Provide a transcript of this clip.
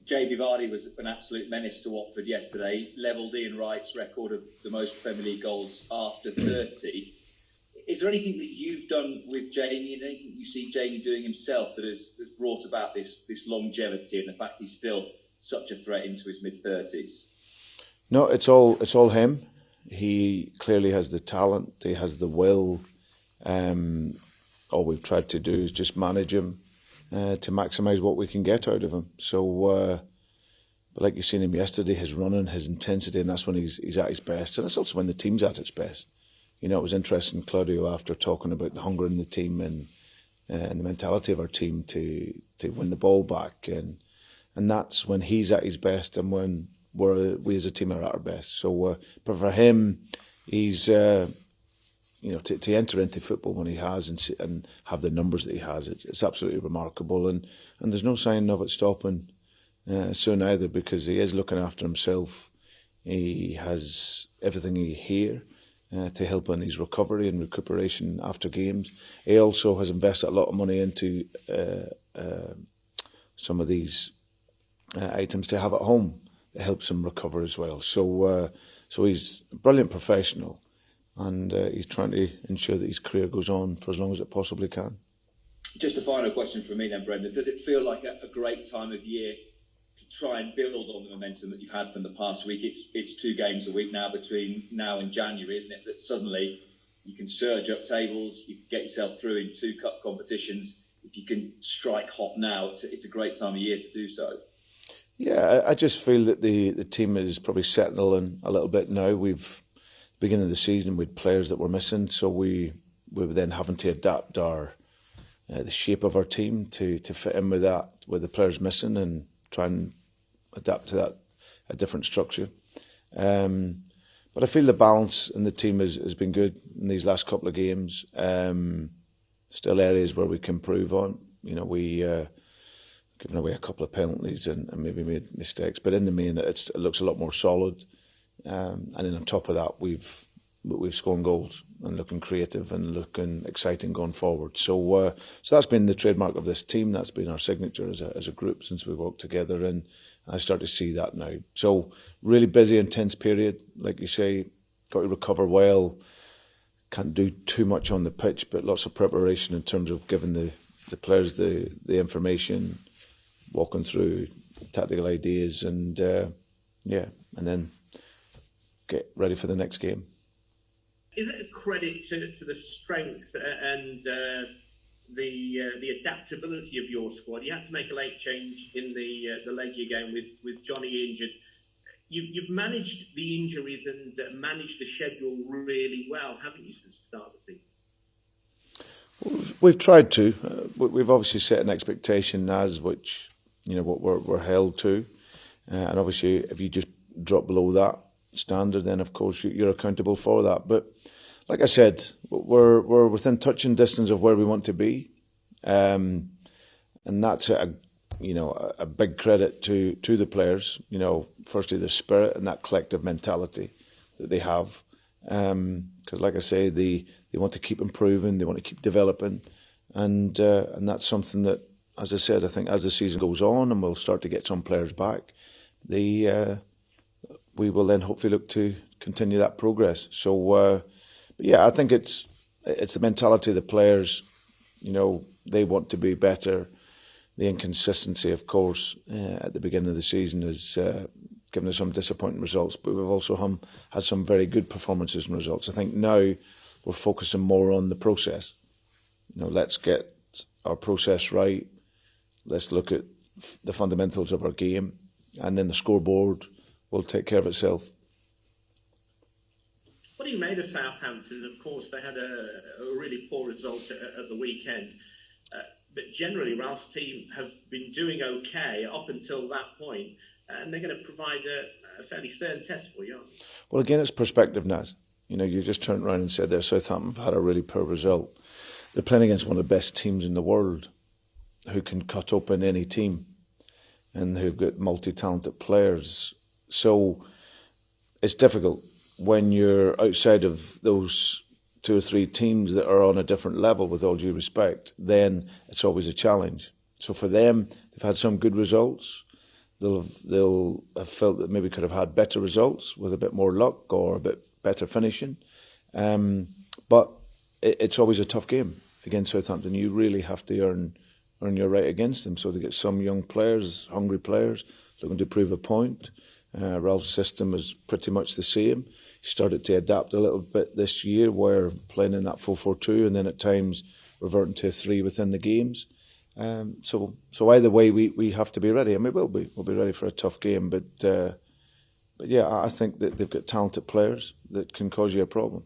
JB Vardy was an absolute menace to Watford yesterday, levelled Ian Wright's record of the most Premier League goals after 30. Is there anything that you've done with Jamie and anything you see Jamie doing himself that has brought about this longevity and the fact he's still such a threat into his mid-30s? No, it's all him. He clearly has the talent, he has the will. All we've tried to do is just manage him to maximise what we can get out of him. So, but like you've seen him yesterday, his running, his intensity, and that's when he's at his best. And it's also when the team's at its best. You know, it was interesting, Claudio, after talking about the hunger in the team and the mentality of our team to win the ball back. And that's when he's at his best and when we as a team are at our best. So, but for him, he's... to enter into football when he has and have the numbers that he has, it's absolutely remarkable. And there's no sign of it stopping soon either, because he is looking after himself. He has everything here to help in his recovery and recuperation after games. He also has invested a lot of money into some of these items to have at home that helps him recover as well. So he's a brilliant professional. And he's trying to ensure that his career goes on for as long as it possibly can. Just a final question from me then, Brendan. Does it feel like a great time of year to try and build on the momentum that you've had from the past week? It's 2 games a week now between now and January, isn't it? That suddenly you can surge up tables, you can get yourself through in 2 cup competitions. If you can strike hot now, it's a great time of year to do so. Yeah, I just feel that the team is probably settling a little bit now. Beginning of the season with players that were missing, so we were then having to adapt the shape of our team to fit in with that, with the players missing, and try and adapt to that, a different structure. But I feel the balance in the team has been good in these last couple of games. Still areas where we can improve on. You know, we given away a couple of penalties and maybe made mistakes, but in the main it looks a lot more solid. And then on top of that, we've scored goals and looking creative and looking exciting going forward. So that's been the trademark of this team. That's been our signature as a group since we worked together, and I start to see that now. So really busy, intense period, like you say. Got to recover well. Can't do too much on the pitch, but lots of preparation in terms of giving the players the information, walking through tactical ideas, and and then get ready for the next game. Is it a credit to the strength and the adaptability of your squad? You had to make a late change in the Legia game with Johnny injured. You've managed the injuries and managed the schedule really well, haven't you, since the start of the season? We've tried to. We've obviously set an expectation as which, you know, what we're held to, and obviously if you just drop below that standard, then of course you're accountable for that. But like I said, we're within touching distance of where we want to be, and that's a big credit to the players. You know, firstly the spirit and that collective mentality that they have, because like I say, they want to keep improving, they want to keep developing, and that's something that, as I said, I think as the season goes on and we'll start to get some players back, we will then hopefully look to continue that progress. So, but yeah, I think it's the mentality of the players. You know, they want to be better. The inconsistency, of course, at the beginning of the season has given us some disappointing results, but we've also had some very good performances and results. I think now we're focusing more on the process. You know, let's get our process right. Let's look at the fundamentals of our game, and then the scoreboard will take care of itself. What do you made of Southampton? Of course, they had a really poor result at the weekend. But generally, Ralph's team have been doing okay up until that point, and they're going to provide a fairly stern test for you. Well, again, it's perspective, Naz. You know, you just turned around and said there Southampton have had a really poor result. They're playing against one of the best teams in the world, who can cut open any team, and who've got multi-talented players. So it's difficult when you're outside of those 2 or 3 teams that are on a different level, with all due respect. Then it's always a challenge. So for them, they've had some good results. they'll have felt that maybe could have had better results with a bit more luck or a bit better finishing. But it's always a tough game against Southampton. You really have to earn your right against them. So they get some young players, hungry players, looking to prove a point. Ralph's system is pretty much the same. He started to adapt a little bit this year, where playing in that 4-4-2 and then at times reverting to a 3 within the games. So either way, we have to be ready, and we'll be ready for a tough game. But yeah, I think that they've got talented players that can cause you a problem.